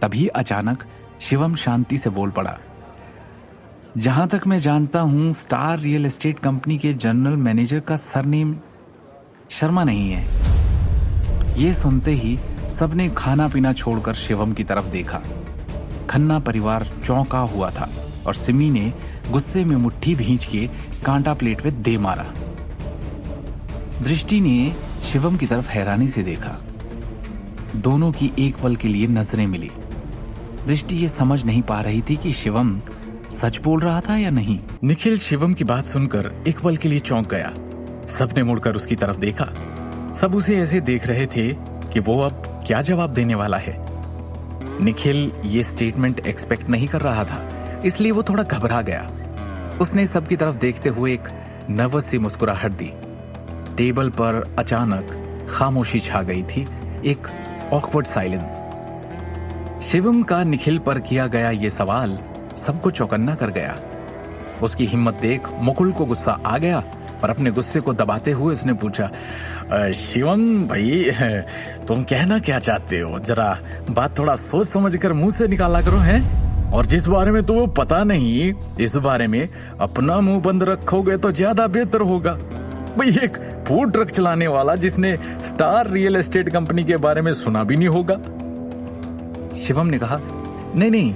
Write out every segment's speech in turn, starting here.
तभी अचानक शिवम शांति से बोल पड़ा, जहां तक मैं जानता हूं स्टार रियल एस्टेट कंपनी के जनरल मैनेजर का सरनेम शर्मा नहीं है। ये सुनते ही सबने खाना पीना छोड़कर शिवम की तरफ देखा। खन्ना परिवार चौंका हुआ था और सिमी ने गुस्से में मुट्ठी भींच के कांटा प्लेट पे दे मारा। दृष्टि ने शिवम की तरफ हैरानी से देखा। दोनों की एक पल के लिए नजरें मिली। दृष्टि ये समझ नहीं पा रही थी कि शिवम सच बोल रहा था या नहीं। निखिल शिवम की बात सुनकर एक पल के लिए चौंक गया। सबने मुड़कर उसकी तरफ देखा। सब उसे ऐसे देख रहे थे कि वो अब क्या जवाब देने वाला है। निखिल ये स्टेटमेंट एक्सपेक्ट नहीं कर रहा था, इसलिए वो थोड़ा घबरा गया। उसने सबकी तरफ देखते हुए एक नर्वस सी मुस्कुराहट दी। टेबल पर अचानक खामोशी छा गई थी, एक ऑकवर्ड साइलेंस। शिवम का निखिल पर किया गया ये सवाल सबको चौकन्ना कर गया। उसकी हिम्मत देख मुकुल को गुस्सा आ गया और अपने गुस्से को दबाते हुए उसने पूछा, शिवम भाई, तुम कहना क्या चाहते हो? जरा बात थोड़ा सोच समझ कर मुंह से निकाला करो। है और जिस बारे में तुम्हें पता नहीं, इस बारे में अपना मुंह बंद रखोगे तो ज्यादा बेहतर होगा। भाई, एक फूड ट्रक चलाने वाला जिसने स्टार रियल एस्टेट कंपनी के बारे में सुना भी नहीं होगा। शिवम ने कहा, नहीं,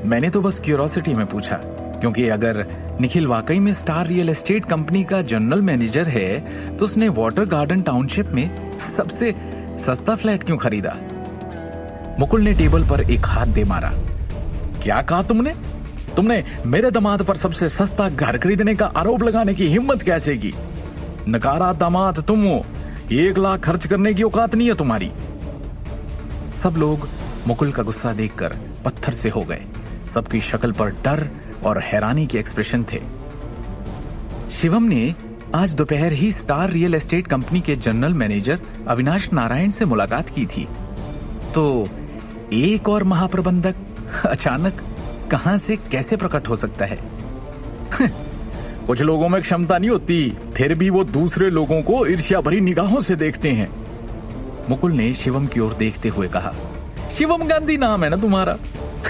मैंने तो बस क्यूरोसिटी में पूछा, क्योंकि अगर निखिल वाकई में स्टार रियल एस्टेट कंपनी का जनरल मैनेजर है तो उसने वाटर गार्डन टाउनशिप में सबसे सस्ता फ्लैट क्यों खरीदा? मुकुल ने टेबल पर एक हाथ दे मारा। क्या कहा तुमने मेरे दामाद पर सबसे सस्ता घर खरीदने का आरोप लगाने की हिम्मत कैसे की? नकारा दामाद तुम हो, 1 लाख खर्च करने की औकात नहीं है तुम्हारी। सब लोग मुकुल का गुस्सा देखकर पत्थर से हो गए। सबकी शक्ल पर डर और हैरानी के एक्सप्रेशन थे। शिवम ने आज दोपहर ही स्टार रियल एस्टेट कंपनी के जनरल मैनेजर अविनाश नारायण से मुलाकात की थी, तो एक और महाप्रबंधक अचानक कहां से कैसे प्रकट हो सकता है? कुछ लोगों में क्षमता नहीं होती, फिर भी वो दूसरे लोगों को ईर्ष्या भरी निगाहों से देखते हैं। मुकुल ने शिवम की ओर देखते हुए कहा, शिवम गांधी नाम है ना तुम्हारा?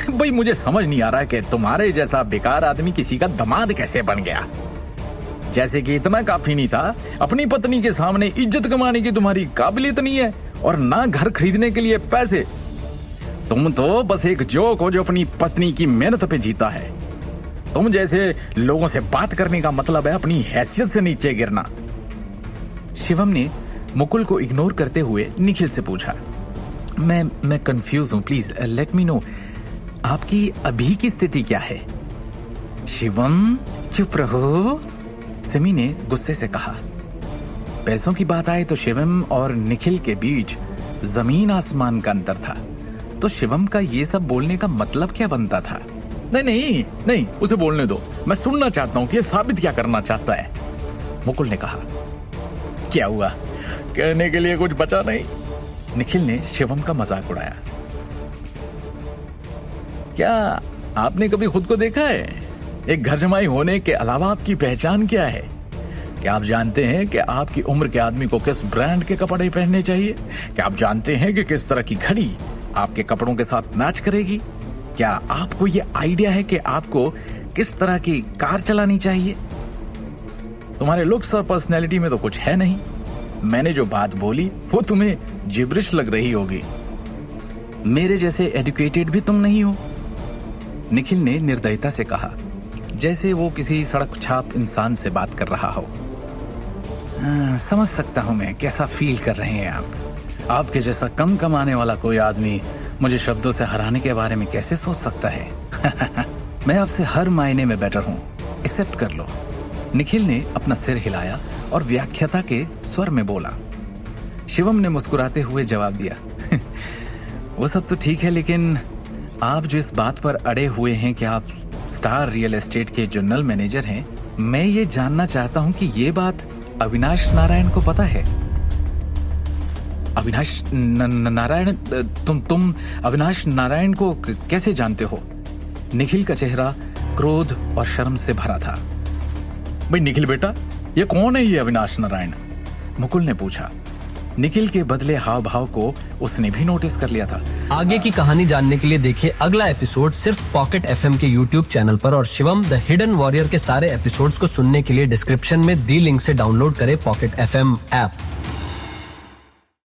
भाई, मुझे समझ नहीं आ रहा कि तुम्हारे जैसा बेकार आदमी किसी का दामाद कैसे बन गया। जैसे कि इतना काफी नहीं था, अपनी पत्नी के सामने इज्जत कमाने की तुम्हारी काबिलियत नहीं है और ना घर खरीदने के लिए पैसे। तुम तो बस एक जोक हो जो अपनी पत्नी की मेहनत पे जीता है। तुम जैसे लोगों से बात करने का मतलब है अपनी हैसियत से नीचे गिरना। शिवम ने मुकुल को इग्नोर करते हुए निखिल से पूछा, मैं कंफ्यूज हूं, प्लीज लेट मी नो, आपकी अभी की स्थिति क्या है? शिवम चुप रहो, सिमी ने गुस्से से कहा। पैसों की बात आए तो शिवम और निखिल के बीच जमीन आसमान का अंतर था, तो शिवम का ये सब बोलने का मतलब क्या बनता था? नहीं, उसे बोलने दो, मैं सुनना चाहता हूँ कि ये साबित क्या करना चाहता है। मुकुल ने कहा। क्या हुआ? कहने के लिए कुछ बचा नहीं। निखिल ने शिवम का मजाक उड़ाया। क्या आपने कभी खुद को देखा है? एक घर जमाई होने के अलावा आपकी पहचान क्या है? क्या आप जानते हैं कि आपकी उम्र के आदमी को किस ब्रांड के कपड़े पहनने चाहिए? क्या आप जानते हैं कि किस तरह की घड़ी आपके कपड़ों के साथ मैच करेगी? क्या आपको ये आइडिया है कि आपको किस तरह की कार चलानी चाहिए? तुम्हारे लुक्स और पर्सनैलिटी में तो कुछ है नहीं। मैंने जो बात बोली वो तुम्हें जिब्रिश लग रही होगी। मेरे जैसे एजुकेटेड भी तुम नहीं हो। निखिल ने निर्दयता से कहा, जैसे वो किसी सड़क छाप इंसान से बात कर रहा हो। समझ सकता हूं मैं कैसा फील कर रहे हैं आप। आपके जैसा कम कमाने वाला कोई आदमी मुझे शब्दों से हराने के बारे में कैसे सोच सकता है? मैं आपसे हर मायने में बेटर हूं, एक्सेप्ट कर लो। निखिल ने अपना सिर हिलाया और व्याख्याता के स्वर में बोला। शिवम ने मुस्कुराते हुए जवाब दिया, वो सब तो ठीक है, लेकिन आप जो इस बात पर अड़े हुए हैं कि आप स्टार रियल एस्टेट के जनरल मैनेजर हैं, मैं ये जानना चाहता हूं कि ये बात अविनाश नारायण को पता है? अविनाश नारायण? तुम अविनाश नारायण को कैसे जानते हो? निखिल का चेहरा क्रोध और शर्म से भरा था। भाई निखिल बेटा, ये कौन है ये अविनाश नारायण? मुकुल ने पूछा। निखिल के बदले हाव भाव को उसने भी नोटिस कर लिया था। आगे की कहानी जानने के लिए देखिए अगला एपिसोड सिर्फ पॉकेट एफएम के यूट्यूब चैनल पर, और शिवम द हिडन वॉरियर के सारे एपिसोड्स को सुनने के लिए डिस्क्रिप्शन में दी लिंक से डाउनलोड करें पॉकेट एफएम ऐप।